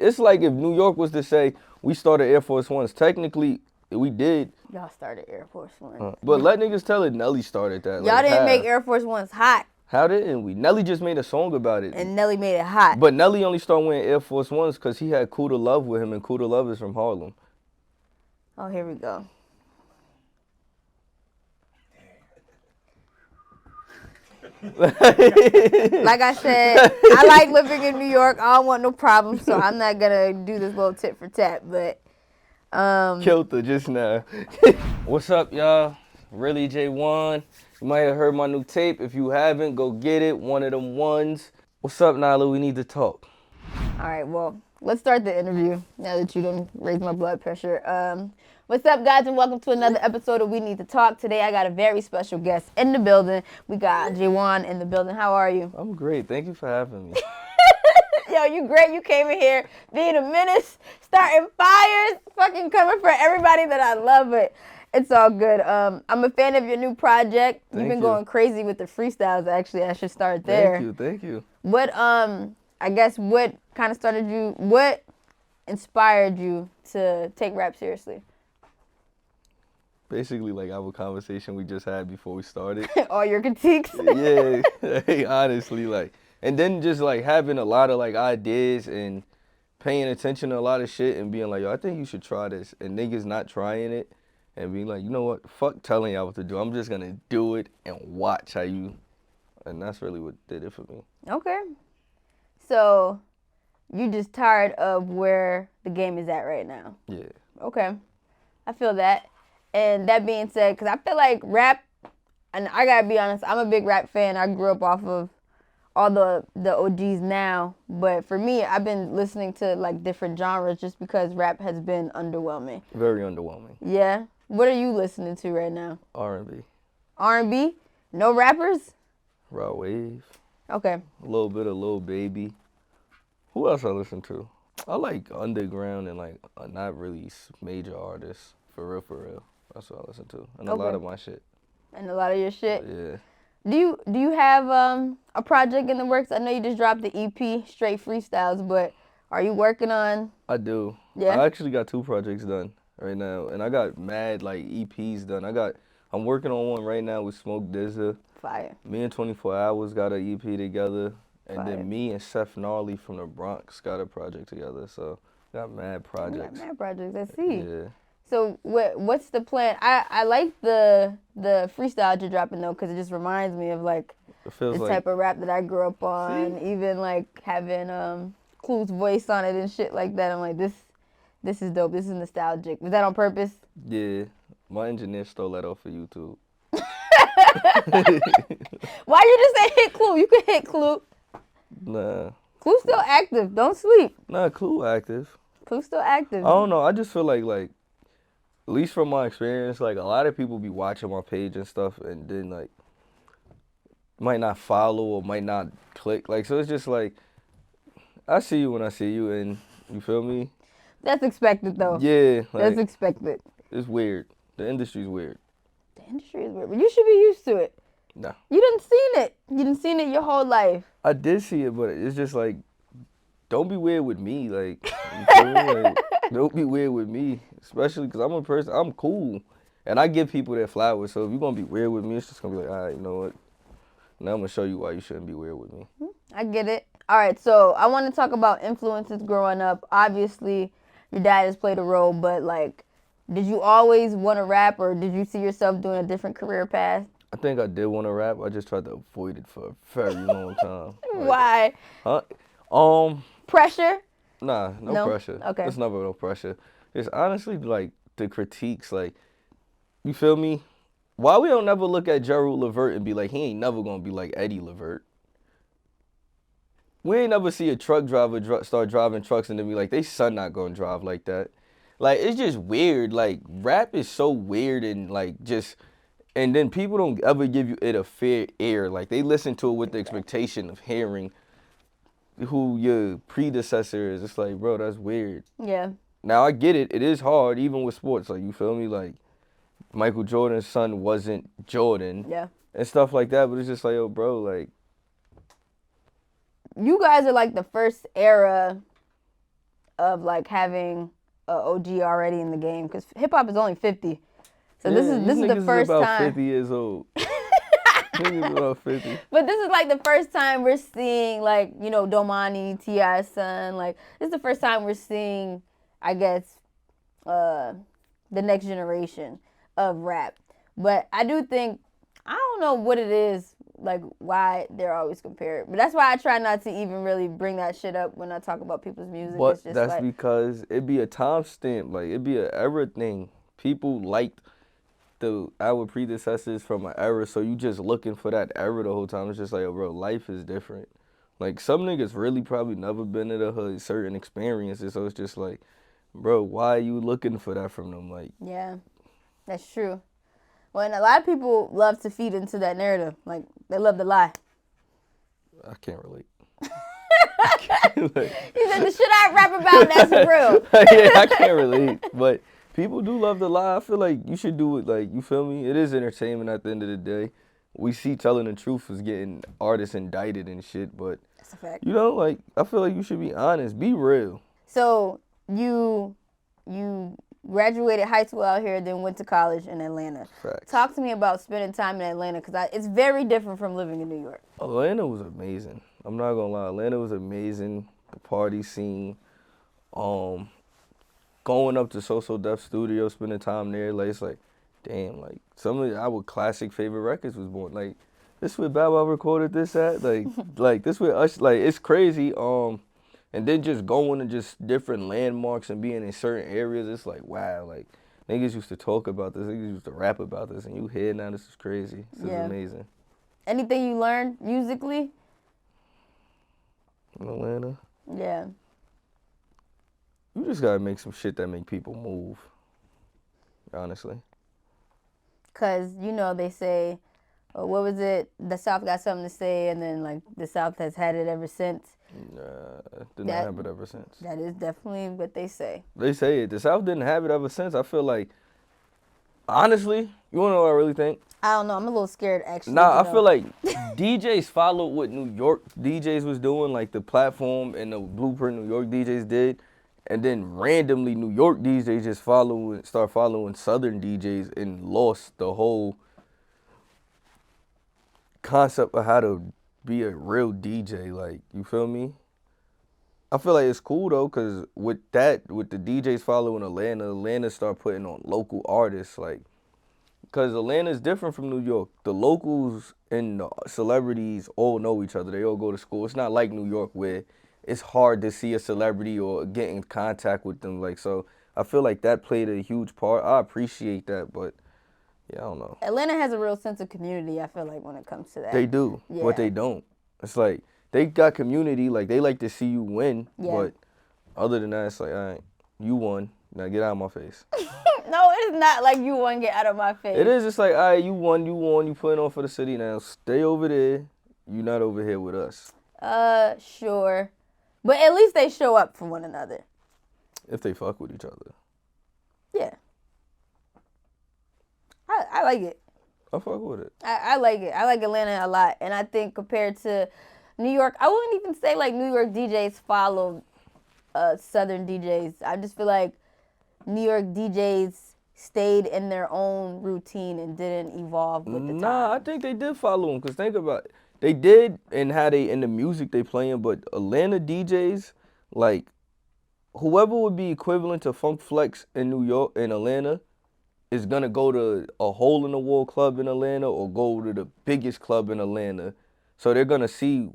it's like if New York was to say we started Air Force Ones. Technically, we did. Y'all started Air Force One. But let niggas tell it. Nelly started that. Y'all didn't make Air Force Ones hot. How didn't we? Nelly just made a song about it. And Nelly made it hot. But Nelly only started wearing Air Force Ones because he had Cool to Love with him, and Cool to Love is from Harlem. Oh, here we go. Like I said, I like living in New York. I don't want no problems, so I'm not gonna do this little tit for tat. But killed her just now. What's up, y'all? Really, Jaewon. You might have heard my new tape. If you haven't, go get it. One of them ones. What's up, Nyla? We need to talk. All right, well, let's start the interview now that you don't raise my blood pressure. What's up, guys, and welcome to another episode of We Need to Talk. Today, I got a very special guest in the building. We got Jaewon in the building. How are you? I'm great. Thank you for having me. Yo, you great. You came in here being a menace, starting fires, fucking coming for everybody that I love it. It's all good. I'm a fan of your new project. You've been going crazy with the freestyles, actually. I should start there. Thank you. What, I guess, what kind of started you, what inspired you to take rap seriously? Basically, like our conversation we just had before we started. All your critiques? Yeah, honestly, like, and then just like having a lot of like ideas and paying attention to a lot of shit and being like, yo, I think you should try this, and niggas not trying it and being like, you know what, fuck telling y'all what to do. I'm just gonna do it and watch how you, and that's really what did it for me. Okay. So, you just tired of where the game is at right now? Yeah. Okay. I feel that. And that being said, because I feel like rap, and I gotta be honest, I'm a big rap fan. I grew up off of all the OGs now. But for me, I've been listening to like different genres just because rap has been underwhelming. Very underwhelming. Yeah? What are you listening to right now? R&B. R&B? No rappers? Raw Wave. Okay. A little bit of Lil Baby. Who else I listen to? I like underground and like not really major artists. For real. That's what I listen to. And a lot of my shit. And a lot of your shit? Yeah. Do you have a project in the works? I know you just dropped the EP, Straight Freestyles, but are you working on? I do. Yeah? I actually got 2 projects done right now. And I got mad like EPs done. I'm working on one right now with Smoke DZA. Fire. Me and 24 Hours got an EP together. And Fire. then me and Seth Gnarly from the Bronx got a project together. So got mad projects. You got mad projects, I see. Yeah. So what's the plan? I like the freestyle you're dropping though, because it just reminds me of like the type of rap that I grew up on. See? Even like having Clue's voice on it and shit like that. I'm like, this is dope. This is nostalgic. Was that on purpose? Yeah, my engineer stole that off of YouTube. Why you just say hit Clue? You can hit Clue. Nah. Clue's still active. Don't sleep. Nah, Clue active. Clue's still active. I don't know. I just feel like at least from my experience, like a lot of people be watching my page and stuff and then like might not follow or might not click. Like, so it's just like, I see you when I see you, and you feel me? That's expected though. Yeah. Like, that's expected. It's weird. The industry's weird. The industry is weird, but you should be used to it. Nah. You done seen it. You done seen it your whole life. I did see it, but it's just like, don't be weird with me. Like, you feel me? Like, don't be weird with me. Especially because I'm a person, I'm cool. And I give people their flowers. So if you're going to be weird with me, it's just going to be like, all right, you know what? Now I'm going to show you why you shouldn't be weird with me. I get it. All right, so I want to talk about influences growing up. Obviously, your dad has played a role, but like, did you always want to rap or did you see yourself doing a different career path? I think I did want to rap. I just tried to avoid it for a very long time. Why? Huh? Pressure? Nah, no pressure. Okay. It's never no pressure. It's honestly like the critiques, like, you feel me? Why we don't never look at Gerald Levert and be like, he ain't never gonna be like Eddie Levert. We ain't never see a truck driver start driving trucks and then be like, they son not gonna drive like that. Like, it's just weird. Like, rap is so weird and like just, and then people don't ever give you it a fair ear. Like, they listen to it with the expectation of hearing who your predecessor is. It's like, bro, that's weird. Yeah. Now, I get it. It is hard, even with sports. Like, you feel me? Like, Michael Jordan's son wasn't Jordan. Yeah. And stuff like that. But it's just like, yo, bro, like. You guys are like the first era of like having a OG already in the game because hip hop is only 50. So this is the first about time. 50 years old. Niggas about 50. But this is like the first time we're seeing like, you know, Domani, T.I.'s son. Like this is the first time we're seeing, I guess, the next generation of rap. But I do think, I don't know what it is, like why they're always compared. But that's why I try not to even really bring that shit up when I talk about people's music. But it's just that's like, because it'd be a timestamp. Like, it'd be an era thing. People liked our predecessors from an era, so you just looking for that era the whole time. It's just like, oh, bro, life is different. Like, some niggas really probably never been at a certain experiences, so it's just like, bro, why are you looking for that from them? Like, yeah, that's true. Well, and a lot of people love to feed into that narrative. Like, they love to lie. I can't relate. He said, the shit I rap about, that's real. Yeah, I can't relate. But people do love to lie. I feel like you should do it, like, you feel me? It is entertainment at the end of the day. We see telling the truth is getting artists indicted and shit, but, that's a fact. You know, like, I feel like you should be honest. Be real. So, you graduated high school out here, then went to college in Atlanta. Facts. Talk to me about spending time in Atlanta, because it's very different from living in New York. Atlanta was amazing. I'm not gonna lie. Atlanta was amazing. The party scene. Going up to So Def Studio, spending time there, like, it's like, damn, like, some of our classic favorite records was born. Like, this where Bow Wow recorded this at? Like this where us, like, it's crazy. And then just going to just different landmarks and being in certain areas, it's like, wow, like, niggas used to talk about this, niggas used to rap about this, and you hear now, this is crazy. This is amazing. Anything you learned musically? In Atlanta? Yeah. You just gotta make some shit that make people move, honestly. Cause, you know, they say, what was it? The South got something to say, and then, like, the South has had it ever since. Didn't have it ever since. That is definitely what they say. They say it. The South didn't have it ever since. I feel like, honestly, you wanna know what I really think? I don't know. I'm a little scared, actually. Nah, I feel like DJs followed what New York DJs was doing, like the platform and the blueprint New York DJs did. And then randomly New York DJs just start following Southern DJs and lost the whole concept of how to be a real DJ. Like, you feel me? I feel like it's cool though, cause with the DJs following Atlanta start putting on local artists, like, cause Atlanta's different from New York. The locals and the celebrities all know each other. They all go to school. It's not like New York where it's hard to see a celebrity or get in contact with them. Like, so I feel like that played a huge part. I appreciate that, but yeah, I don't know. Atlanta has a real sense of community, I feel like, when it comes to that. They do, but they don't. It's like, they got community, like, they like to see you win, but other than that, it's like, all right, you won, now get out of my face. No, it is not like you won, get out of my face. It is just like, all right, you won, you put it on for the city now, stay over there, you not over here with us. Sure. But at least they show up for one another. If they fuck with each other. Yeah. I like it. I fuck with it. I like it. I like Atlanta a lot. And I think compared to New York, I wouldn't even say like New York DJs follow Southern DJs. I just feel like New York DJs stayed in their own routine and didn't evolve with the time. Nah, I think they did follow them, because think about it. They did, and how they in the music they playing, but Atlanta DJs, like, whoever would be equivalent to Funk Flex in New York, in Atlanta, is gonna go to a hole in the wall club in Atlanta or go to the biggest club in Atlanta. So they're gonna see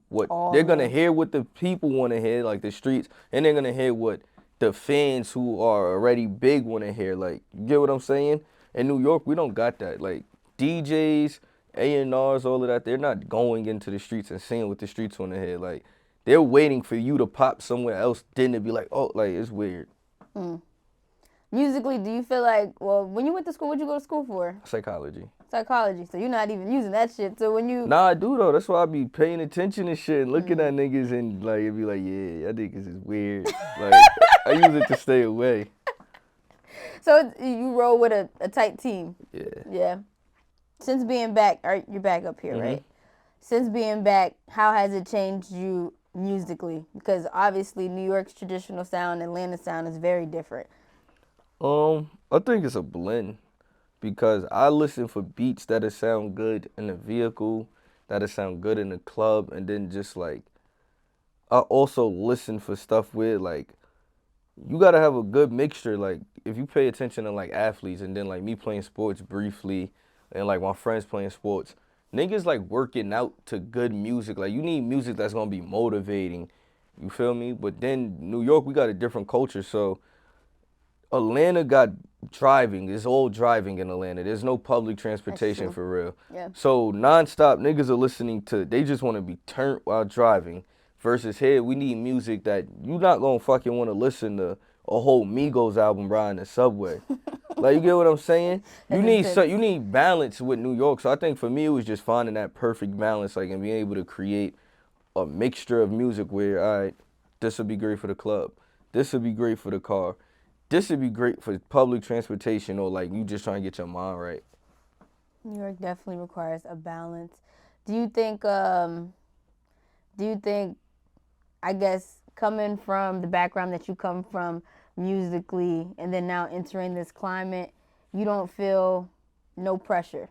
they're gonna hear what the people want to hear, like the streets, and they're gonna hear what the fans who are already big want to hear. Like, you get what I'm saying? In New York, we don't got that. Like, DJs, A&Rs, all of that, they're not going into the streets and seeing what the streets want to hear. Like, they're waiting for you to pop somewhere else, then to be like, oh, like, it's weird. Musically, do you feel like, well, when you went to school, what'd you go to school for? Psychology. So you're not even using that shit. So when you... Nah, I do, though. That's why I be paying attention and shit and looking at niggas and, like, it be like, yeah, I think this is weird. Like, I use it to stay away. So you roll with a tight team. Yeah. Yeah. Since being back, you're back up here, right? Since being back, how has it changed you musically? Because obviously New York's traditional sound, Atlanta's sound is very different. I think it's a blend because I listen for beats that'll sound good in the vehicle, that'll sound good in the club, and then just like I also listen for stuff where like you gotta have a good mixture. Like if you pay attention to like athletes and then like me playing sports briefly and like my friends playing sports, niggas like working out to good music. Like you need music that's gonna be motivating. You feel me? But then New York, we got a different culture. So Atlanta got driving. It's all driving in Atlanta. There's no public transportation for real. Yeah. So nonstop niggas are listening to. They just want to be turned while driving. Versus here, we need music that you not gonna fucking want to listen to a whole Migos album riding the subway. Like you get what I'm saying? You need balance with New York. So I think for me it was just finding that perfect balance, like and being able to create a mixture of music where all right, this would be great for the club, this would be great for the car, this would be great for public transportation, or like you just trying to get your mind right. New York definitely requires a balance. Do you think I guess coming from the background that you come from musically and then now entering this climate, you don't feel no pressure?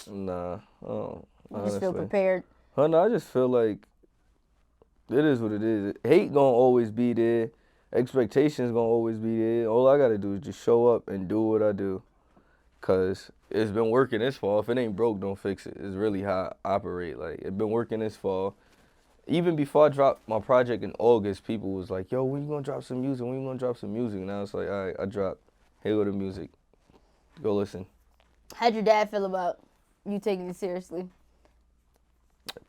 Nah. You just feel prepared? No, I just feel like it is what it is. Hate gonna always be there. Expectations gonna always be there. All I gotta do is just show up and do what I do. Cause it's been working this fall. If it ain't broke, don't fix it. It's really how I operate. Like it's been working this fall. Even before I dropped my project in August, people was like, yo, when you gonna drop some music? When you gonna drop some music? And I was like, all right, I dropped. Here go the music. Go listen. How'd your dad feel about you taking it seriously?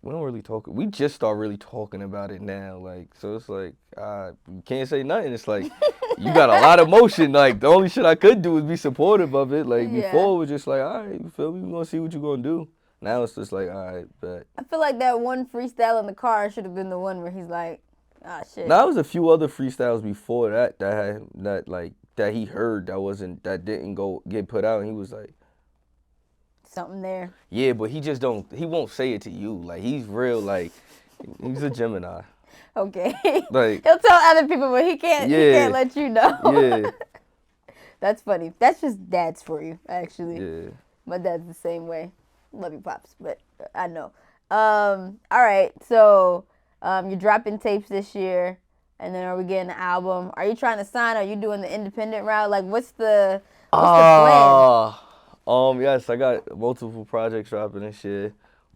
We don't really talk. We just start really talking about it now. Like, so it's like, you can't say nothing. It's like, you got a lot of motion. Like, the only shit I could do is be supportive of it. Like, before it was just like, all right, you feel me? We're gonna see what you gonna do. Now it's just like, all right, bet. I feel like that one freestyle in the car should have been the one where he's like, ah, shit. Now, there was a few other freestyles before that he heard that didn't get put out, and he was like, something there. Yeah, but he won't say it to you. Like, he's real, like, he's a Gemini. Okay. Like, he'll tell other people, but he can't let you know. Yeah. That's funny. That's just dads for you, actually. Yeah. My dad's the same way. Love you, Pops, but I know. All right, so you're dropping tapes this year, and then are we getting an album? Are you trying to sign? Are you doing the independent route? Like, what's the plan? Yes, I got multiple projects dropping this year.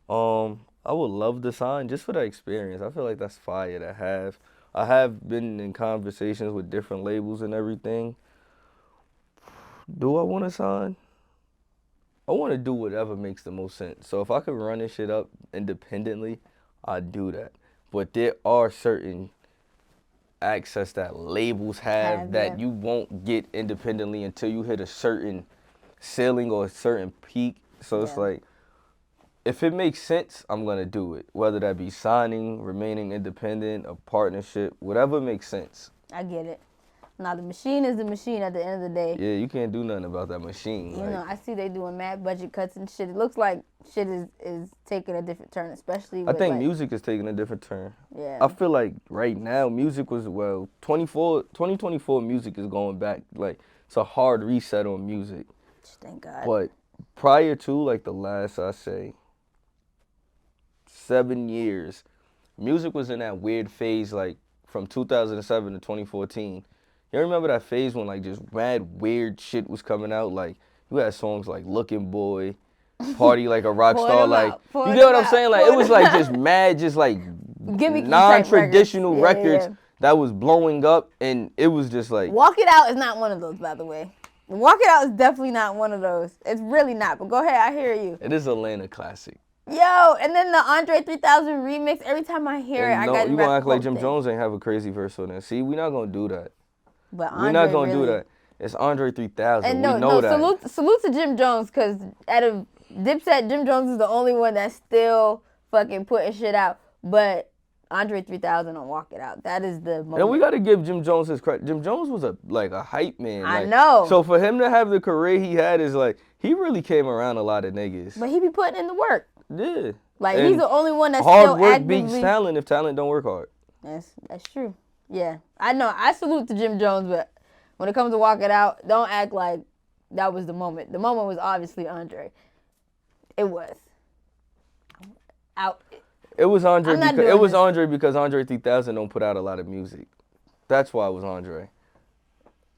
I would love to sign just for that experience. I feel like that's fire to have. I have been in conversations with different labels and everything. Do I want to sign? I want to do whatever makes the most sense. So if I could run this shit up independently, I'd do that. But there are certain access that labels have that you won't get independently until you hit a certain ceiling or a certain peak. So it's like, if it makes sense, I'm going to do it. Whether that be signing, remaining independent, a partnership, whatever makes sense. I get it. Now, the machine is the machine at the end of the day. Yeah, you can't do nothing about that machine. You know, I see they doing mad budget cuts and shit. It looks like shit is taking a different turn, especially with, I think music is taking a different turn. Yeah. I feel like right now, music was, 2024 music is going back. Like, it's a hard reset on music. Thank God. But prior to, like, the last, I say, 7 years, music was in that weird phase, like, from 2007 to 2014. You remember that phase when, like, just mad weird shit was coming out? Like, you had songs like Looking Boy, Party Like a Rock Star. Like, you get what I'm saying? Like, it was, like, just mad, just, like, non-traditional records that was blowing up, and it was just, like... Walk It Out is not one of those, by the way. Walk It Out is definitely not one of those. It's really not, but go ahead, I hear you. It is Atlanta classic. Yo, and then the Andre 3000 remix, every time I hear it, I got you gonna act like Jim Jones ain't have a crazy verse on there. See, we not gonna do that. But we're not gonna do that. It's Andre 3000. And we know that. Salute to Jim Jones, because out of Dipset, Jim Jones is the only one that's still fucking putting shit out. But Andre 3000 on Walk It Out. That is the moment. And we got to give Jim Jones his credit. Jim Jones was a hype man. I know. So for him to have the career he had is like, he really came around a lot of niggas. But he be putting in the work. Yeah. Like, he's the only one that's hard still work actively... beats talent if talent don't work hard. That's true. Yeah. I know. I salute to Jim Jones, but when it comes to Walk It Out, don't act like that was the moment. The moment was obviously Andre. It was. It was Andre because Andre 3000 don't put out a lot of music. That's why it was Andre.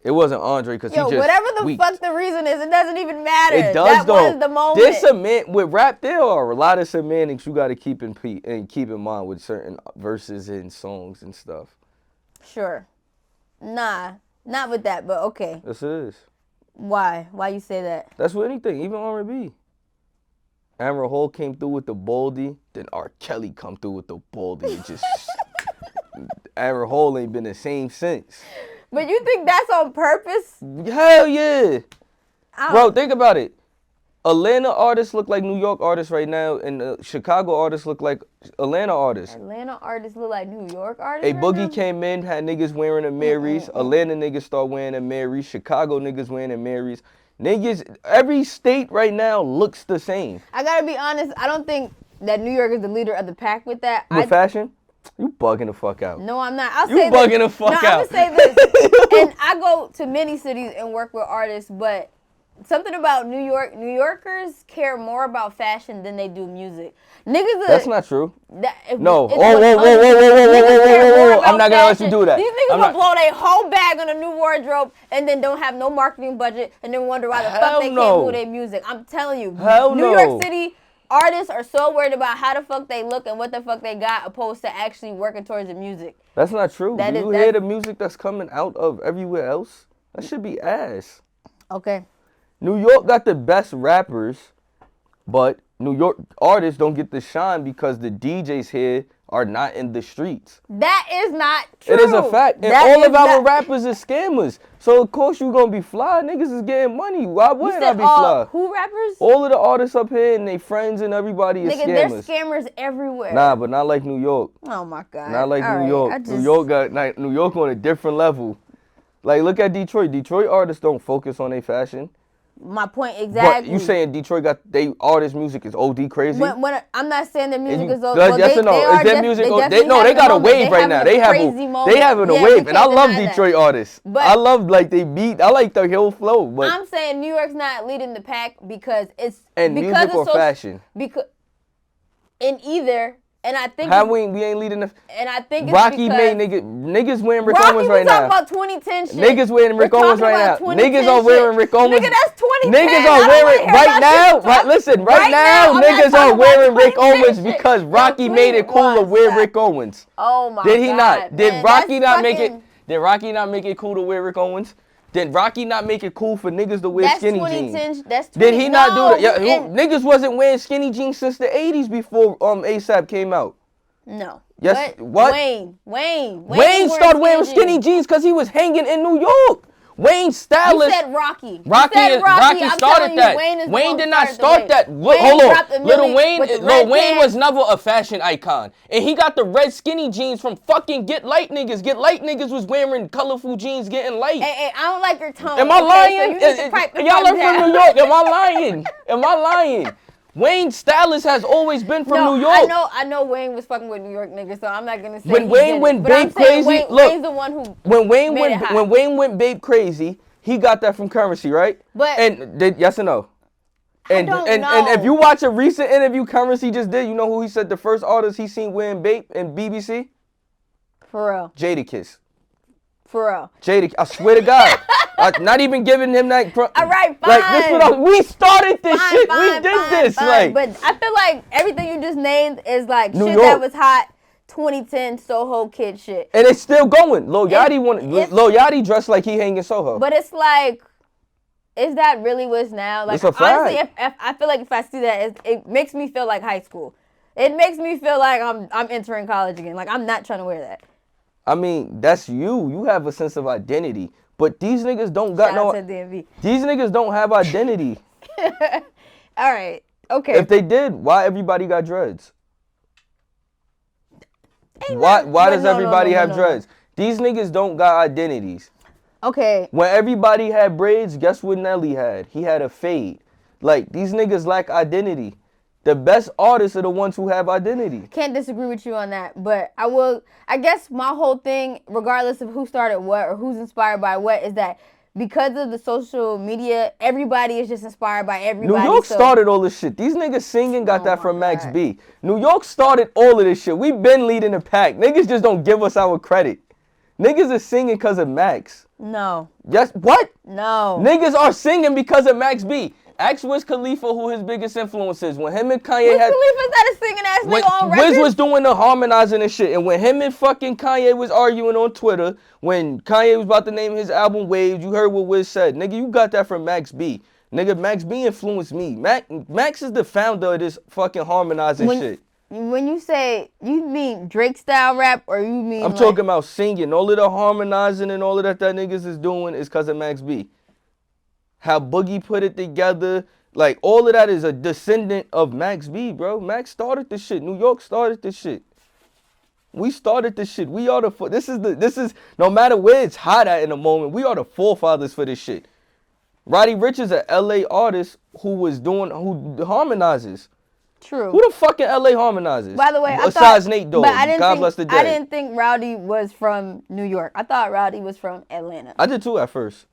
It wasn't Andre because he just whatever the weak. Fuck the reason is, it doesn't even matter. It does that though. Was the moment. With rap, there are a lot of semantics you got to keep in mind with certain verses and songs and stuff. Sure. Nah, not with that, but okay. Yes, it is. Why? Why you say that? That's with anything, even R&B. Amber Hole came through with the Baldy, then R. Kelly come through with the Baldy. It just Amber Hole ain't been the same since. But you think that's on purpose? Hell yeah. Bro, think about it. Atlanta artists look like New York artists right now, and Chicago artists look like Atlanta artists. Atlanta artists look like New York artists. Hey, Boogie came in, had niggas wearing a Marys. Atlanta niggas start wearing a Marys. Chicago niggas wearing a Marys. Niggas, every state right now looks the same. I gotta be honest, I don't think that New York is the leader of the pack with that. With fashion? You bugging the fuck out. No, I'm not. You bugging the fuck out. I'm gonna say this. And I go to many cities and work with artists, but something about New Yorkers care more about fashion than they do music. That's not true. No. Whoa. I'm not gonna let you do that. These niggas will blow their whole bag on a new wardrobe and then don't have no marketing budget and then wonder why the fuck they can't do their music. I'm telling you. New York City artists are so worried about how the fuck they look and what the fuck they got opposed to actually working towards the music. That's not true. Do you hear the music that's coming out of everywhere else? That should be ass. Okay. New York got the best rappers, but New York artists don't get the shine because the DJs here are not in the streets. That is not true. It is a fact. And all of our rappers are scammers. So, of course, you going to be fly. Niggas is getting money. Why wouldn't I be fly? Who rappers? All of the artists up here and their friends and everybody is scammers. They're scammers everywhere. Nah, but not like New York. Oh, my God. Not like New York. New York on a different level. Like, look at Detroit. Detroit artists don't focus on their fashion. My point exactly. But you saying Detroit got they artist music is OD crazy? When I'm not saying their music is OD. Yes or no? Is their music? They got a wave right now. They having a wave, and I love Detroit artists. I love like they beat. I like the whole flow. But I'm saying New York's not leading the pack because it's music or fashion. Because in either. And I think we ain't leading the. And I think it's Rocky made niggas wearing Rick Owens right now. Rocky, we talking about 2010 shit. Niggas wearing Rick Owens right now. Niggas are wearing Rick Owens. Nigga, that's 2010. Niggas are wearing right now. Right now, niggas are wearing Rick Owens because Rocky made it cool to wear Rick Owens. Oh my God. Did he not? Did Rocky not make it? Did Rocky not make it cool to wear Rick Owens? Did Rocky not make it cool for niggas to wear skinny jeans? Did he not do that? Yeah, niggas wasn't wearing skinny jeans since the 80s before ASAP came out. No. Yes. What? Wayne started wearing skinny jeans because he was hanging in New York. Wayne's stylist. You said Rocky. Rocky started that. Wayne did not start that. Hold on. Lil Wayne was never a fashion icon. And he got the red skinny jeans from fucking Get Light niggas. Get Light niggas was wearing colorful jeans getting light. Hey, I don't like your tone. Am I lying? Y'all are from New York. Am I lying? Wayne's stylist has always been from New York. I know Wayne was fucking with New York niggas, so I'm not gonna say when Wayne went Babe Crazy. Wayne's the one who when Wayne went Babe Crazy, he got that from Currency, right? But yes or no? And if you watch a recent interview Currency just did, you know who he said the first artist he seen wearing Babe in BBC? For real. Jadakiss. For real. Jadakiss. I swear to God. Not even giving him that. All right, fine. Like we started this shit. We did this. But I feel like everything you just named is like New shit York. That was hot 2010 Soho kid shit. And it's still going. Lil Yachty dressed like he hanging Soho. But it's like, is that really what's now? Like, it's a fact. Honestly, if I feel like if I see that, it makes me feel like high school. It makes me feel like I'm entering college again. Like I'm not trying to wear that. I mean, that's you. You have a sense of identity. But these niggas don't got no. These niggas don't have identity. All right. Okay. If they did, why everybody got dreads? Why does everybody have dreads? These niggas don't got identities. Okay. When everybody had braids, guess what Nelly had? He had a fade. Like, these niggas lack identity. The best artists are the ones who have identity. Can't disagree with you on that, but I guess my whole thing, regardless of who started what or who's inspired by what, is that because of the social media, everybody is just inspired by everybody. New York started all this shit. These niggas singing got that from Max B. New York started all of this shit. We been leading the pack. Niggas just don't give us our credit. Niggas are singing because of Max. No. Yes, what? No. Niggas are singing because of Max B. Ask Wiz Khalifa who his biggest influence is. When him and Kanye had... Wiz Khalifa's not a singing ass nigga on record. Wiz was doing the harmonizing and shit. And when him and fucking Kanye was arguing on Twitter, when Kanye was about to name his album Waves, you heard what Wiz said. Nigga, you got that from Max B. Nigga, Max B influenced me. Max is the founder of this fucking harmonizing shit. When you say, you mean Drake style rap or you mean I'm talking about singing. All of the harmonizing and all of that niggas is doing is because of Max B. How Boogie put it together, like all of that is a descendant of Max B, bro. Max started this shit. New York started this shit. We started this shit. We are this is no matter where it's hot at in the moment, we are the forefathers for this shit. Roddy Ricch is an LA artist who harmonizes. True. Who the fuck in LA harmonizes? By the way, besides Nate Dogg, God bless the dead. I didn't think Rowdy was from New York. I thought Rowdy was from Atlanta. I did too at first.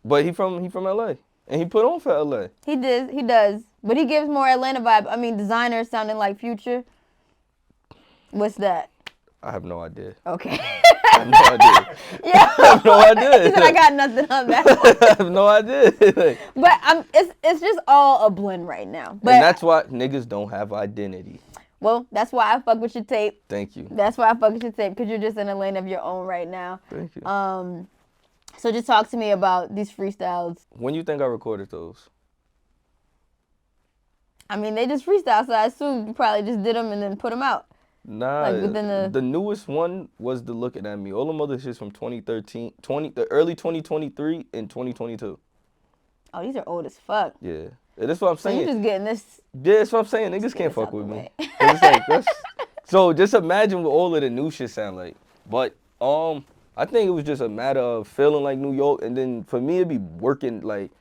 But he from LA. And he put on for LA. He does. But he gives more Atlanta vibe. I mean, Designer sounding like Future. What's that? I have no idea. Okay. I have no idea. Yeah. I have no idea. He said I got nothing on that. I have no idea. But it's just all a blend right now. But and that's why niggas don't have identity. Well, that's why I fuck with your tape. Thank you. That's why I fuck with your tape, because you're just in a lane of your own right now. Thank you. So just talk to me about these freestyles. When you think I recorded those? I mean, they just freestyle, so I assume you probably just did them and then put them out. Nah, like within the newest one was the Looking at Me. All them other shit's from 2013, the early 2023 and 2022. Oh, these are old as fuck. Yeah. That's what I'm saying. So you just getting this. Yeah, that's what I'm saying. Niggas can't fuck with me. It's like, so just imagine what all of the new shit sound like. But I think it was just a matter of feeling like New York, and then for me it'd be working like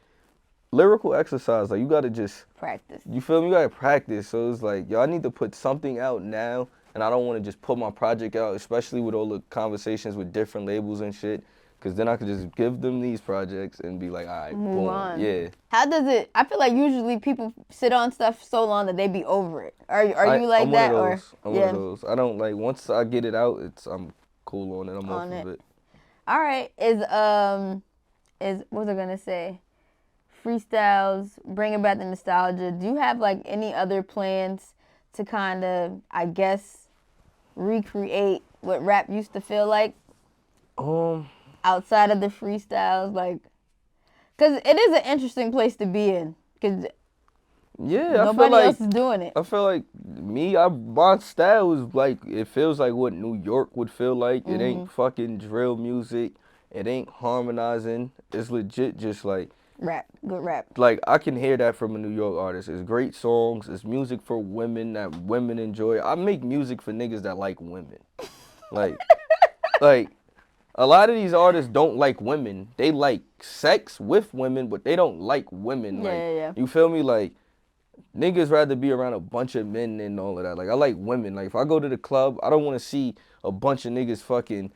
lyrical exercise. Like you gotta just practice. You feel me? You gotta practice. So it's like, yo, I need to put something out now, and I don't want to just put my project out, especially with all the conversations with different labels and shit. Because then I could just give them these projects and be like, all right, move on. Yeah. How does it, I feel like usually people sit on stuff so long that they be over it. Are you like I'm that? One of those. I'm one of those. I don't like, once I get it out, I'm cool on it. I'm off of it. All right. What was I going to say? Freestyles, bringing back the nostalgia. Do you have like any other plans to kind of, I guess, recreate what rap used to feel like? Outside of the freestyles, like, because it is an interesting place to be in, because nobody else is doing it. I feel like my style is like, it feels like what New York would feel like. It ain't fucking drill music. It ain't harmonizing. It's legit just like rap, good rap. Like, I can hear that from a New York artist. It's great songs. It's music for women that women enjoy. I make music for niggas that like women. Like, a lot of these artists don't like women. They like sex with women, but they don't like women. Yeah. You feel me? Like, niggas rather be around a bunch of men than all of that. Like, I like women. Like, if I go to the club, I don't want to see a bunch of niggas fucking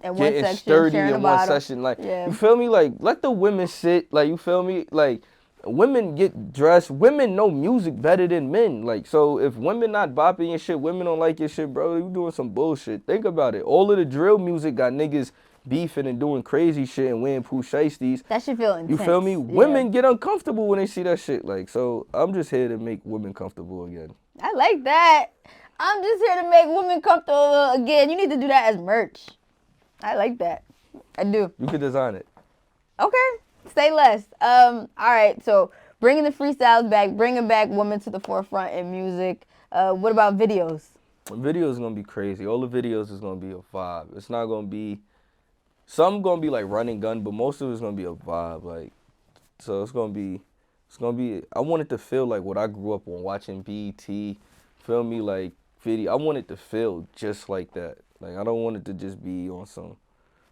getting sturdy in one session. Like, you feel me? Like, let the women sit. Like, you feel me? Like, women get dressed. Women know music better than men. Like, so if women not bopping your shit, women don't like your shit, bro, you doing some bullshit. Think about it. All of the drill music got niggas beefing and doing crazy shit and wearing poo shiesties. That shit feel intense. You feel me? Women get uncomfortable when they see that shit. Like, so I'm just here to make women comfortable again. I like that. I'm just here to make women comfortable again. You need to do that as merch. I like that. I do. You could design it. Okay. Say less. All right. So bringing the freestyles back, bringing back women to the forefront in music. What about videos? Videos is gonna be crazy. All the videos is gonna be a vibe. It's not gonna be. Some gonna be like running gun, but most of it's gonna be a vibe. Like, so it's gonna be. I want it to feel like what I grew up on watching BET. Feel me? Like video. I want it to feel just like that. Like, I don't want it to just be on some,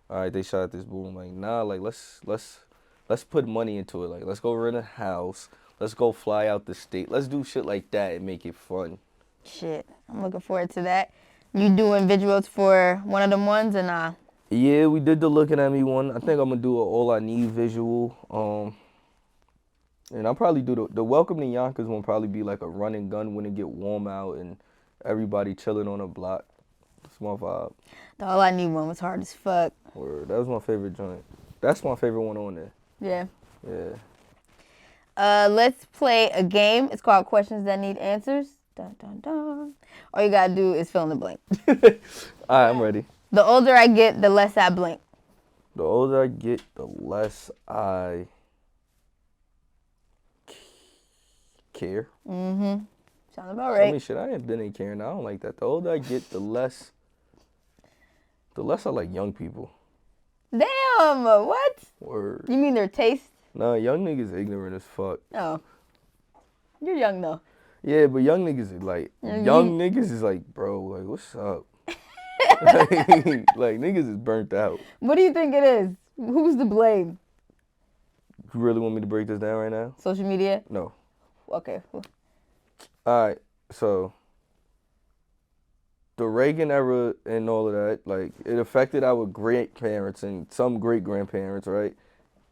all right, they shot this boom. Like, nah, like, let's put money into it. Like, let's go rent a house. Let's go fly out the state. Let's do shit like that and make it fun. Shit, I'm looking forward to that. You doing visuals for one of them ones or nah? Yeah, we did the looking at me one. I think I'm gonna do an all I need visual. And I'll probably do the welcome to Yonkers one. Probably be like a run and gun when it get warm out and everybody chilling on a block. That's my vibe. The all I need one was hard as fuck. Word. That was my favorite joint. That's my favorite one on there. Yeah. Yeah. Let's play a game. It's called Questions That Need Answers. Dun, dun, dun. All you gotta do is fill in the blank. All right, I'm ready. The older I get, the less I blink. The older I get, the less I care. Mm-hmm. Sounds about right. I mean, shit, I ain't been caring. I don't like that. The older I get, the less I like young people. Damn, what? Word. You mean their taste? Nah, young niggas ignorant as fuck. Oh. You're young, though. Yeah, but young niggas is like, niggas is like, bro, like, what's up? like, niggas is burnt out. What do you think it is? Who's to blame? You really want me to break this down right now? Social media? No. Okay. All right, so the Reagan era and all of that, like, it affected our grandparents and some great-grandparents, right?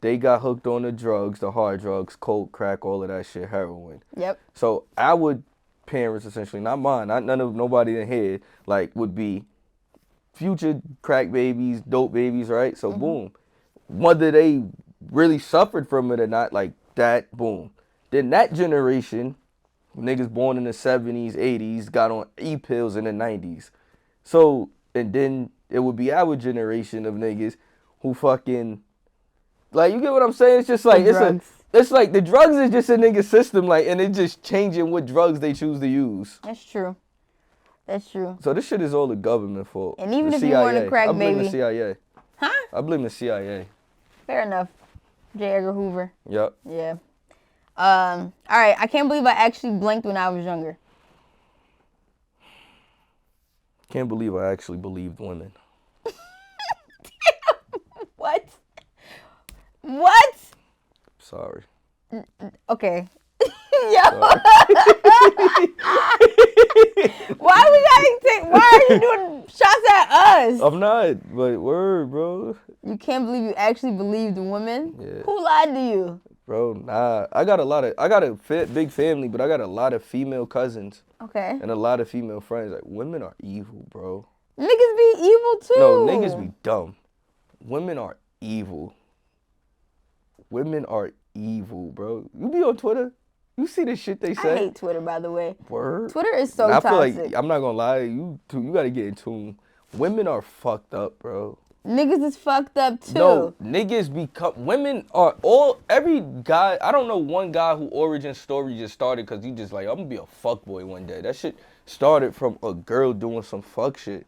They got hooked on the drugs, the hard drugs, coke, crack, all of that shit, heroin. Yep. So our parents, essentially, not mine, not none of nobody in here, like, would be future crack babies, dope babies, right? So boom. Whether they really suffered from it or not, like that, boom. Then that generation, niggas born in the 70s, 80s, got on E-pills in the 90s. So, and then it would be our generation of niggas who fucking, like, you get what I'm saying? It's just like, it's like the drugs is just a nigga system, like, and it's just changing what drugs they choose to use. That's true. That's true. So this shit is all the government fault. And even if you weren't a crack baby. I blame the CIA. Huh? I blame the CIA. Fair enough. J. Edgar Hoover. Yep. Yeah. All right. I can't believe I actually blinked when I was younger. Can't believe I actually believed women. What? What? Sorry. Okay. Yo. Why are you doing shots at us? I'm not, but word, bro. You can't believe you actually believed women? Yeah. Who lied to you? Bro, nah. I got a big family, but I got a lot of female cousins. Okay. And a lot of female friends. Like, women are evil, bro. Niggas be evil too. No, niggas be dumb. Women are evil. Women are evil, bro. You be on Twitter? You see the shit they say? I hate Twitter, by the way. Word? Twitter is so toxic. I feel like, I'm not gonna lie, you gotta get in tune. Women are fucked up, bro. Niggas is fucked up too. No, niggas women are every guy, I don't know one guy who origin story just started because he just like, I'm gonna be a fuckboy one day. That shit started from a girl doing some fuck shit.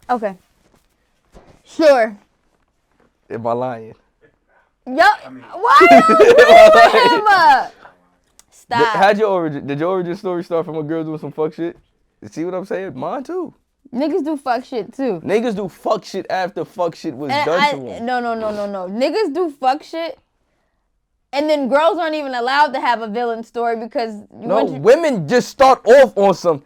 Okay. Sure. Am I lying? Why you him? Stop. Did your origin story start from a girl doing some fuck shit? You see what I'm saying? Mine too. Niggas do fuck shit too. Niggas do fuck shit after fuck shit was done to them. No. Niggas do fuck shit. And then girls aren't even allowed to have a villain story because... women just start off on some...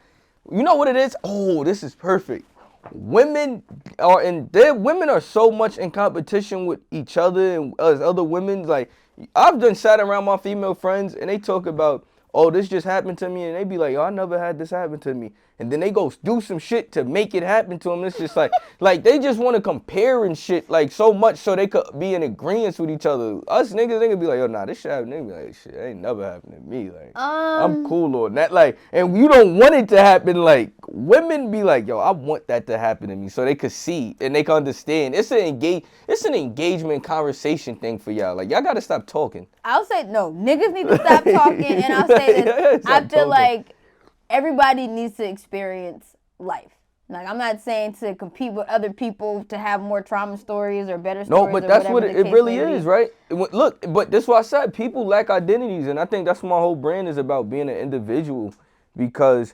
You know what it is? Oh, this is perfect. Women are so much in competition with each other and as other women. Like, I've done sat around my female friends and they talk about, oh, this just happened to me, and they be like, oh, I never had this happen to me. And then they go do some shit to make it happen to them. It's just like they just want to compare and shit like so much so they could be in agreement with each other. Us niggas, they could be like, oh, nah, this shit happened. They be like, shit, ain't never happened to me. Like, I'm cool on that. Like, and you don't want it to happen. Like, women be like, yo, I want that to happen to me so they could see and they can understand. It's an engagement conversation thing for y'all. Like, y'all got to stop talking. I'll say, no, niggas need to stop talking, and I'll say that I feel like everybody needs to experience life. Like, I'm not saying to compete with other people to have more trauma stories or better stories. No, but that's what it really is, right? Look, but that's why I said people lack identities, and I think that's my whole brand is about being an individual, because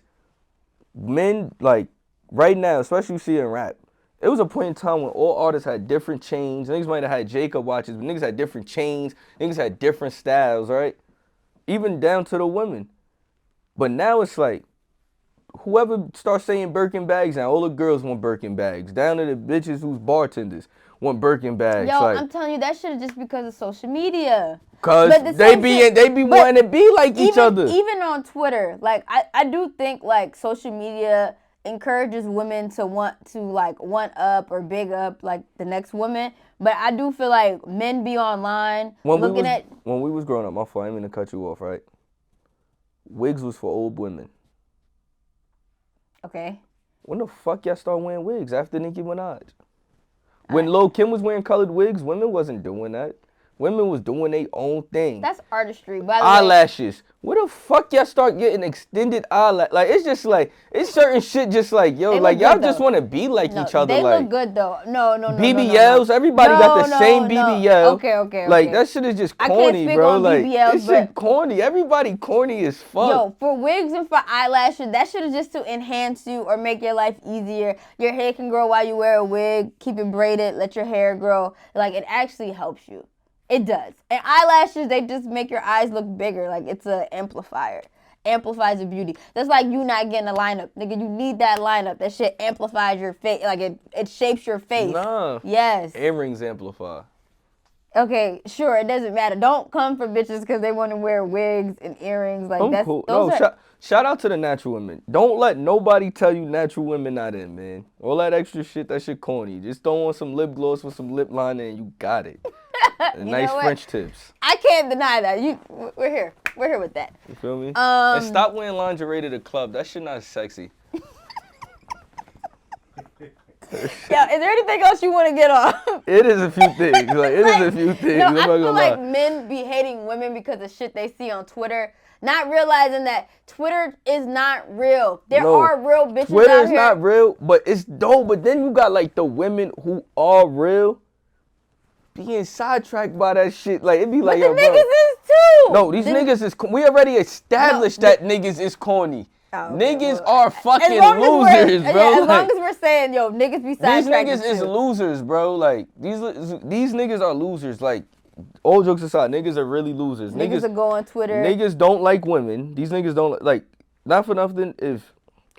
men, like, right now, especially you see in rap, It was a point in time when all artists had different chains. Niggas might have had Jacob watches, but niggas had different chains. Niggas had different styles, right? Even down to the women. But now it's like, whoever starts saying Birkin bags now, all the girls want Birkin bags. Down to the bitches who's bartenders want Birkin bags. Yo, like, I'm telling you, that shit is just because of social media. Cause they be wanting to be like each other. Even on Twitter, like I do think like social media encourages women to want to like one up or big up like the next woman. But I do feel like men be online when we was growing up, my fault, I didn't mean to cut you off, right? Wigs was for old women. Okay. When the fuck y'all start wearing wigs after Nicki Minaj? When Lil' Kim was wearing colored wigs, women wasn't doing that. Women was doing their own thing. That's artistry. By the eyelashes. Where the fuck y'all start getting extended eyelash? Like, it's just like, it's certain shit just like, yo, like, y'all just want to be like each other. They like, look good, though. No. BBLs, everybody got the same BBL. Okay. Like, that shit is just corny, bro. Like, BBLs, this shit corny. Everybody corny as fuck. Yo, for wigs and for eyelashes, that shit is just to enhance you or make your life easier. Your hair can grow while you wear a wig. Keep it braided. Let your hair grow. Like, it actually helps you. It does. And eyelashes, they just make your eyes look bigger. Like, it's an amplifier. Amplifies the beauty. That's like you not getting a lineup. Nigga, you need that lineup. That shit amplifies your face. Like, it shapes your face. Nah. Yes. Earrings amplify. Okay, sure. It doesn't matter. Don't come for bitches because they want to wear wigs and earrings. Like, that's cool. Those Shout out to the natural women. Don't let nobody tell you natural women not in, man. All that extra shit, that shit corny. Just throw on some lip gloss with some lip liner and you got it. Nice French tips. I can't deny that. We're here. We're here with that. You feel me? And stop wearing lingerie to the club. That shit not sexy. Yeah, is there anything else you want to get off? It is a few things. Like, it is a few things. No, I feel like men be hating women because of shit they see on Twitter, not realizing that Twitter is not real. There are real bitches Twitter out is here. not real, but it's dope. But then you got like the women who are real being sidetracked by that shit. Like, it be like, but the yo, niggas is too. No, these niggas is, we already established that niggas is corny. Oh, niggas are fucking losers, bro. Yeah, as long as we're saying, yo, niggas be sidetracked. These niggas is losers, bro. Like, these niggas are losers. Like, all jokes aside, niggas are really losers. Niggas are go on Twitter. Niggas don't like women. These niggas don't like, not for nothing, if,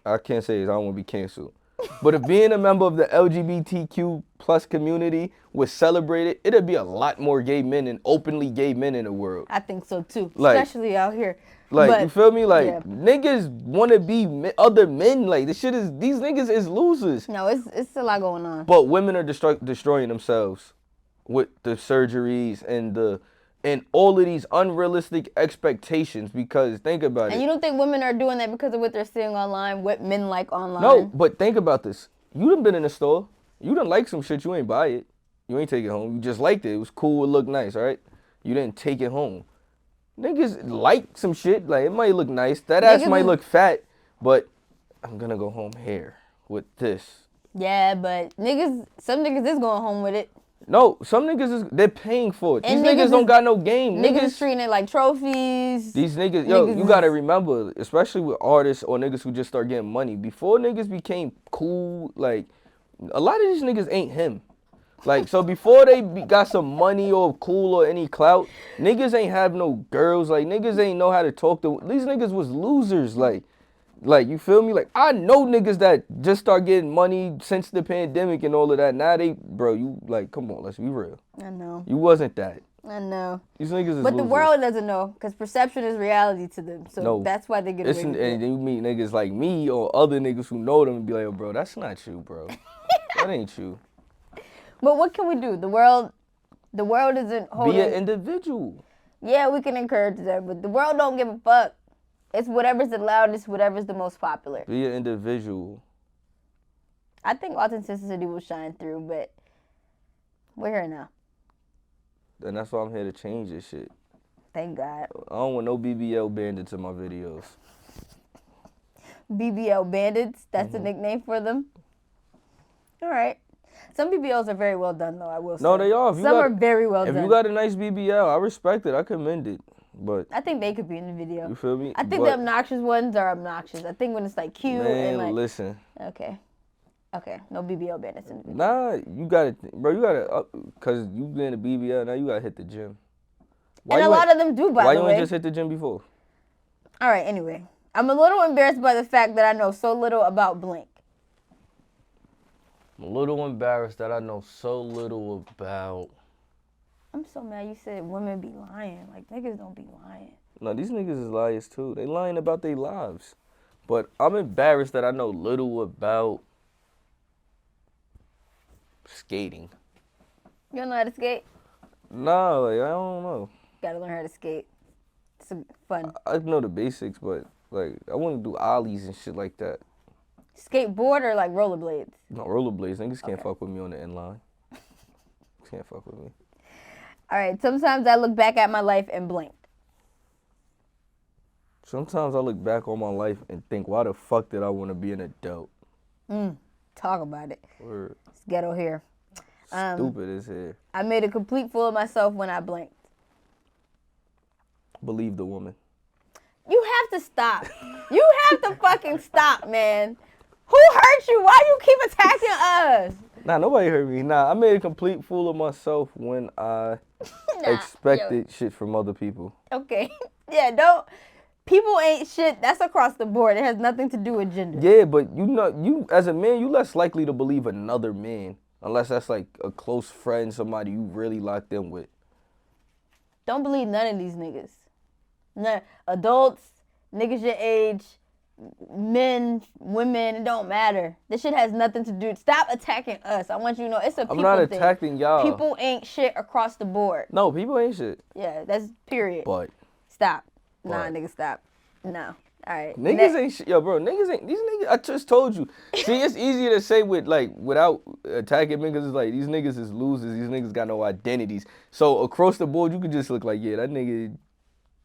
I can't say this, I don't want to be canceled. But if being a member of the LGBTQ plus community was celebrated, it'd be a lot more gay men and openly gay men in the world. I think so too, like, especially out here. Like, but, you feel me? Like, yeah. Niggas want to be other men. Like, these niggas is losers. No, it's a lot going on. But women are destroying themselves with the surgeries and all of these unrealistic expectations, because think about it. And you don't think women are doing that because of what they're seeing online, what men like online? No, but think about this. You done been in the store. You done like some shit. You ain't buy it. You ain't take it home. You just liked it. It was cool. It looked nice, all right? You didn't take it home. Niggas like some shit. Like, it might look nice. That ass might look fat, but I'm gonna go home here with this. Yeah, but some niggas is going home with it. No, some niggas they're paying for it. These niggas don't got no game. Niggas is treating it like trophies. These niggas, you gotta remember, especially with artists or niggas who just start getting money, before niggas became cool, like, a lot of these niggas ain't him. Like, so before they got some money or cool or any clout, niggas ain't have no girls. Like, niggas ain't know how to talk to. These niggas was losers. Like, you feel me? Like, I know niggas that just start getting money since the pandemic and all of that. Now bro, you, like, come on, let's be real. I know. You wasn't that. I know. These niggas is But losers. the world doesn't know, because perception is reality to them. So that's why they get away with it. And you meet niggas like me or other niggas who know them and be like, oh, bro, that's not you, bro. That ain't you. But what can we do? The world isn't holding. Be an individual. Yeah, we can encourage that, but the world don't give a fuck. It's whatever's the loudest, whatever's the most popular. Be an individual. I think authenticity will shine through, but we're here now. And that's why I'm here to change this shit. Thank God. I don't want no BBL Bandits in my videos. BBL Bandits? That's the nickname for them? All right. Some BBLs are very well done, though, I will say. No, they are. Some are very well done. If you got a nice BBL, I respect it. I commend it. But I think they could be in the video. You feel me? I think the obnoxious ones are obnoxious. I think when it's like cute and like. Listen. Okay. Okay, no BBL Bandits in the video. Nah, you gotta, bro. Cause you been a BBL now. You gotta hit the gym. And a lot of them do, by the way. Why you ain't just hit the gym before? All right. Anyway, I'm a little embarrassed by the fact that I know so little about Blink. I'm a little embarrassed that I know so little about. I'm so mad you said women be lying. Like, niggas don't be lying. No, these niggas is liars too. They lying about their lives. But I'm embarrassed that I know little about skating. You don't know how to skate? Nah, like, I don't know. Gotta learn how to skate. It's fun. I know the basics, but like I want to do ollies and shit like that. Skateboard or like rollerblades? No, rollerblades. Niggas can't fuck with me on the end line. Can't fuck with me. All right. Sometimes I look back at my life and blink. Sometimes I look back on my life and think, why the fuck did I want to be an adult? Talk about it. Word. It's ghetto here. Stupid as hell. I made a complete fool of myself when I blinked. Believe the woman. You have to stop. You have to fucking stop, man. Who hurt you? Why you keep attacking us? Nah, nobody hurt me. Nah, I made a complete fool of myself when I expected shit from other people. Okay. Yeah, don't. People ain't shit. That's across the board. It has nothing to do with gender. Yeah, but you as a man, you less likely to believe another man unless that's like a close friend, somebody you really locked in with. Don't believe none of these niggas. None. Adults, niggas your age, men, women, it don't matter. This shit has nothing to do. Stop attacking us. I want you to know it's a people thing. I'm not attacking y'all. People ain't shit across the board. No, people ain't shit. Yeah, that's period. But. Stop. Nah, nigga, stop. No. All right. Niggas ain't shit. Yo, bro, niggas ain't. These niggas, I just told you. See, it's easier to say without attacking niggas. It's like, these niggas is losers. These niggas got no identities. So, across the board, you could just look like, yeah, that nigga,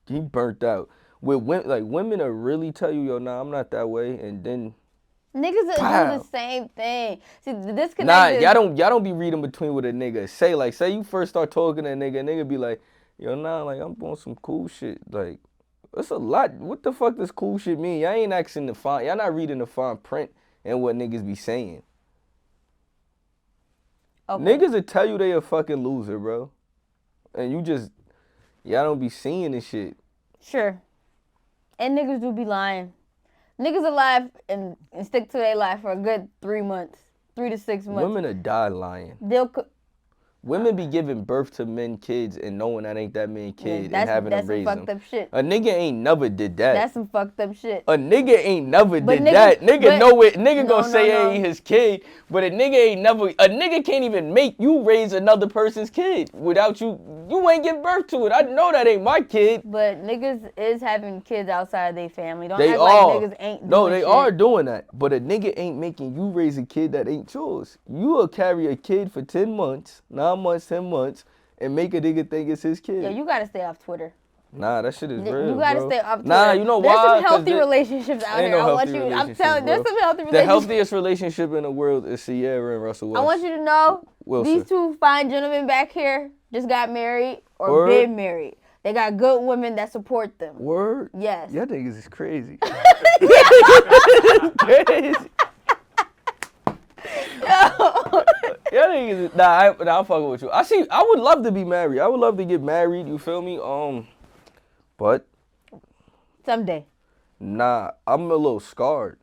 he burnt out. With women, like, women will really tell you, yo, nah, I'm not that way. And then. Niggas do the same thing. See, the disconnect Nah, is... y'all don't be reading between what a nigga say. Say you first start talking to a nigga be like, yo, nah, like, I'm doing some cool shit. Like, it's a lot. What the fuck does cool shit mean? Y'all ain't asking the fine. Y'all not reading the fine print and what niggas be saying. Okay. Niggas will tell you they a fucking loser, bro. And y'all don't be seeing this shit. Sure. And niggas do be lying. Niggas alive and stick to their life for a good 3 months. 3 to 6 months. Women will die lying. Women be giving birth to men kids and knowing that ain't that man kid and having to raise them. That's some fucked up shit. A nigga ain't never did that. That's some fucked up shit. A nigga ain't never did that. Nigga know it. Nigga gonna say it ain't his kid, but a nigga ain't never. A nigga can't even make you raise another person's kid without you. You ain't give birth to it. I know that ain't my kid. But niggas is having kids outside of their family. Don't act like niggas ain't doing No, they shit. are doing that. But a nigga ain't making you raise a kid that ain't yours. You will carry a kid for 10 months, 9 months, 10 months, and make a nigga think it's his kid. Yo, you gotta stay off Twitter. Nah, that shit is real. You gotta stay off Twitter. Nah, you know why? There's some healthy relationships out here. I'm telling you, there's some healthy relationships. The healthiest relationship in the world is Sierra and Russell West. I want you to know, these two fine gentlemen back here just got married or been married. They got good women that support them. Word? Yes. Y'all niggas is crazy. Crazy. Yeah, niggas. Nah, I'm fucking with you. I would love to be married. I would love to get married. You feel me? But someday. Nah, I'm a little scarred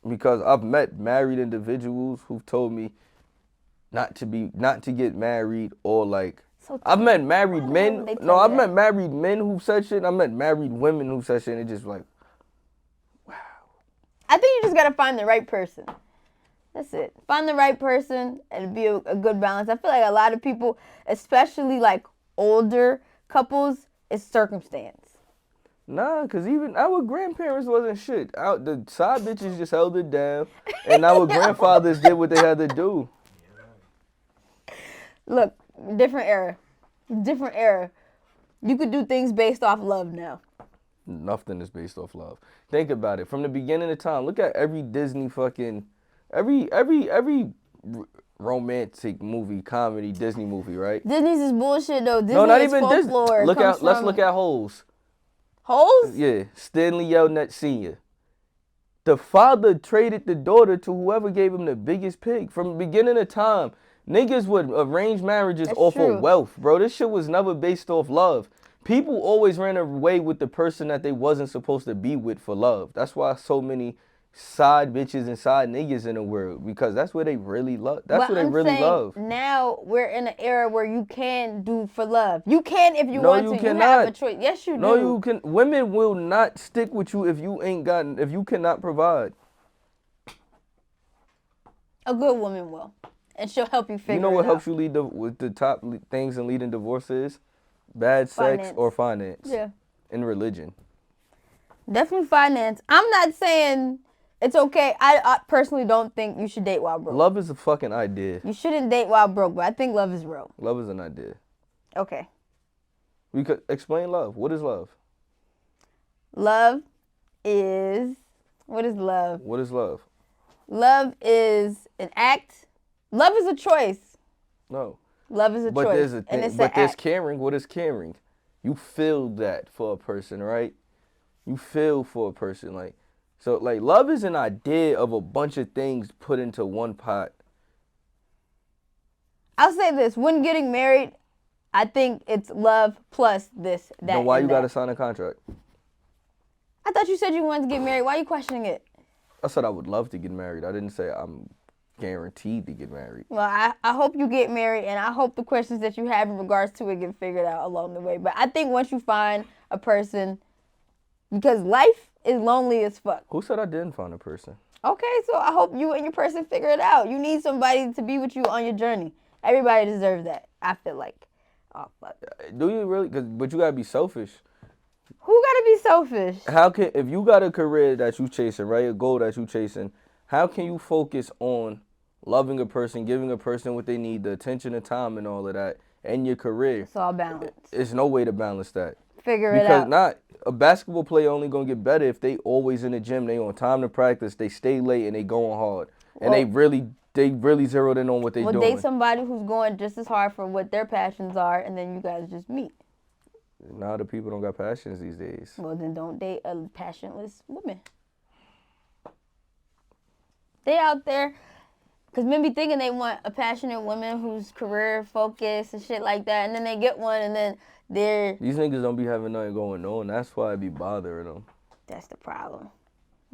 because I've met married individuals who've told me not to get married or like. I've met married men. No, I've met married men who said shit. And I met married women who said shit. And it's just like, wow. I think you just gotta find the right person. That's it. Find the right person and be a good balance. I feel like a lot of people, especially like older couples, it's circumstance. Nah, because even our grandparents wasn't shit. The side bitches just held it down, and our grandfathers did what they had to do. Look, different era. Different era. You could do things based off love now. Nothing is based off love. Think about it. From the beginning of time, look at every Disney fucking... Every romantic movie, comedy, Disney movie, right? Disney's is bullshit though. Disney no, not is even folklore. Disney. Let's look at Holes. Holes? Yeah, Stanley Yelnats Sr. The father traded the daughter to whoever gave him the biggest pig. From the beginning of time, niggas would arrange marriages off of wealth, bro. This shit was never based off love. People always ran away with the person that they wasn't supposed to be with for love. That's why so many side bitches and side niggas in the world, because that's where they really love. That's what they really love. Now we're in an era where you can do for love. You can if you want to. Cannot. You have a choice. Yes, you do. No, you can. Women will not stick with you if you cannot provide. A good woman will, and she'll help you figure it out. You know what helps you lead with the top things in leading divorces? Bad sex or finance. Yeah. And religion. Definitely finance. I'm not saying it's okay. I personally don't think you should date while broke. Love is a fucking idea. You shouldn't date while broke, but I think love is real. Love is an idea. Okay. We could explain love. What is love? Love is... What is love? What is love? Love is an act. Love is a choice. No. Love is a choice. There's a thing. But there's caring. What is caring? You feel that for a person, right? You feel for a person, like, so like love is an idea of a bunch of things put into one pot. I'll say this: when getting married, I think it's love plus this, that. Then why you gotta sign a contract? I thought you said you wanted to get married. Why are you questioning it? I said I would love to get married. I didn't say I'm guaranteed to get married. Well, I hope you get married, and I hope the questions that you have in regards to it get figured out along the way. But I think once you find a person, because life is lonely as fuck. Who said I didn't find a person? Okay, so I hope you and your person figure it out. You need somebody to be with you on your journey. Everybody deserves that, I feel like. Oh, fuck. Do you really? But you gotta be selfish. Who gotta be selfish? If you got a career that you chasing, right, a goal that you chasing, how can you focus on loving a person, giving a person what they need, the attention and time and all of that, and your career? It's all balanced. There's no way to balance that. Figure it out. Because a basketball player only gonna get better if they always in the gym, they on time to practice, they stay late and they going hard. And they really zeroed in on what they doing. Date somebody who's going just as hard for what their passions are, and then you guys just meet. Now the people don't got passions these days. Well, then don't date a passionless woman. They out there, because men be thinking they want a passionate woman who's career focused and shit like that, and then they get one, and then these niggas don't be having nothing going on. That's why it be bothering them. That's the problem.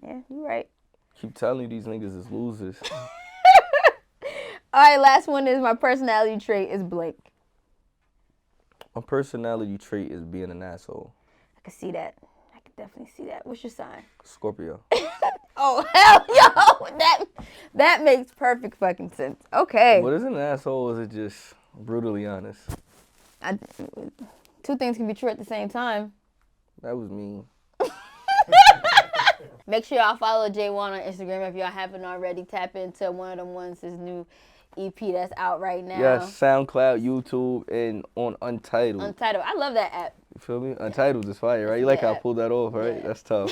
Yeah, you right. Keep telling you these niggas is losers. All right, last one is my personality trait is blank. My personality trait is being an asshole. I can see that. I can definitely see that. What's your sign? Scorpio. Oh, hell yo. That makes perfect fucking sense. Okay. What is an asshole? Is it just brutally honest? Two things can be true at the same time. That was mean. Make sure y'all follow Jaewon on Instagram if y'all haven't already. Tap into one of them ones, his new EP that's out right now. Yes, SoundCloud, YouTube, and on Untitled. Untitled. I love that app. You feel me? Untitled is fire, right? You like how I pulled that off, right? Yeah. That's tough.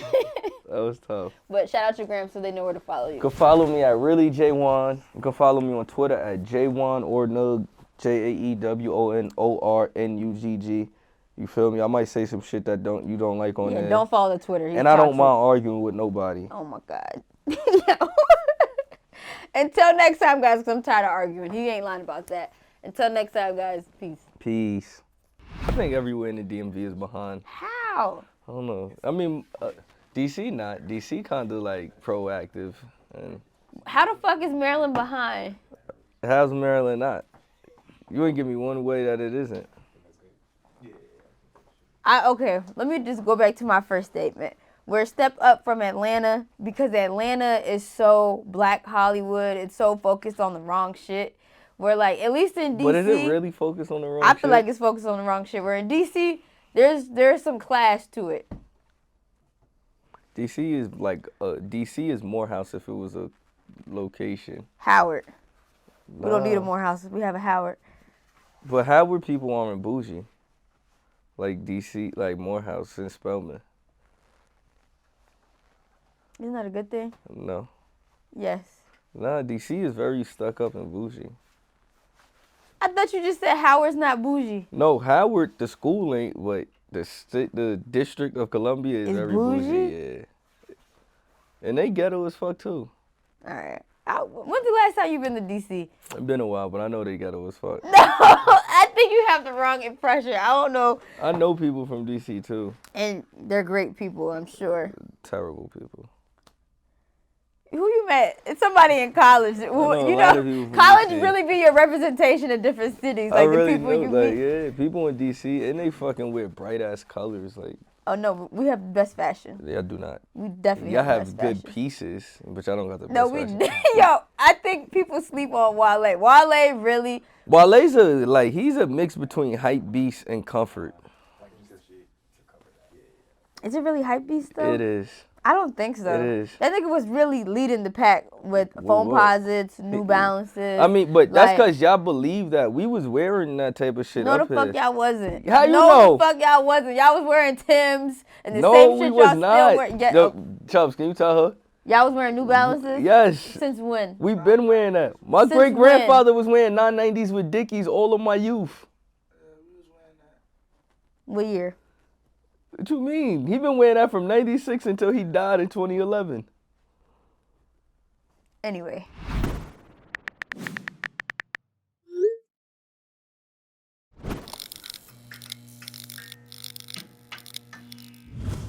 That was tough. But shout out your gram so they know where to follow you. You can follow me at really Jaewon. You can follow me on Twitter at Jaewon or Nug, JAEWONORNUGG. You feel me? I might say some shit that you don't like on there. Yeah, don't follow the Twitter. And I don't mind arguing with nobody. Oh my God. Until next time, guys, because I'm tired of arguing. He ain't lying about that. Until next time, guys. Peace. Peace. I think everywhere in the DMV is behind. How? I don't know. I mean, DC not. DC kind of like proactive. And how the fuck is Maryland behind? How's Maryland not? You ain't give me one way that it isn't. Okay, let me just go back to my first statement. We're a step up from Atlanta because Atlanta is so Black Hollywood. It's so focused on the wrong shit. We're like, at least in DC. But is it really focused on the wrong shit? I feel like it's focused on the wrong shit. Where in DC, there's some class to it. DC is like DC is Morehouse if it was a location. Howard. We don't need a Morehouse. We have a Howard. But Howard people aren't bougie. Like DC, like Morehouse and Spelman. Isn't that a good thing? No. Yes. Nah, DC is very stuck up and bougie. I thought you just said Howard's not bougie. No, Howard, the school ain't, but the District of Columbia is very bougie. Yeah. And they ghetto as fuck too. All right. When's the last time you been to DC? It's been a while, but I know they ghetto as fuck. No, I think you have the wrong impression. I don't know. I know people from DC too. And they're great people, I'm sure. Terrible people. Who you met? It's somebody in college. College really be your representation of different cities. Like the people you meet. Yeah, people in DC and they fucking wear bright ass colors. Like. Oh no, we have the best fashion. Yeah, I do not. We definitely y'all have the best good fashion. pieces, but y'all don't got the best fashion. Yo, I think people sleep on Wale. Wale really. Wale's he's a mix between hype beast and comfort. Is it really hype beast though? It is. I don't think so. It is. That nigga was really leading the pack with foam posits, New Balances. I mean, but that's because y'all believe that. We was wearing that type of shit. No, the fuck y'all wasn't. How you know? No, the fuck y'all wasn't. Y'all was wearing Timbs and the same shit y'all still wearing. Chubbs, can you tell her? Y'all was wearing New Balances? Yes. Since when? We've been wearing that. My great-grandfather was wearing 990s with Dickies all of my youth. We was wearing that. What year? What you mean? He been wearing that from 96 until he died in 2011. Anyway.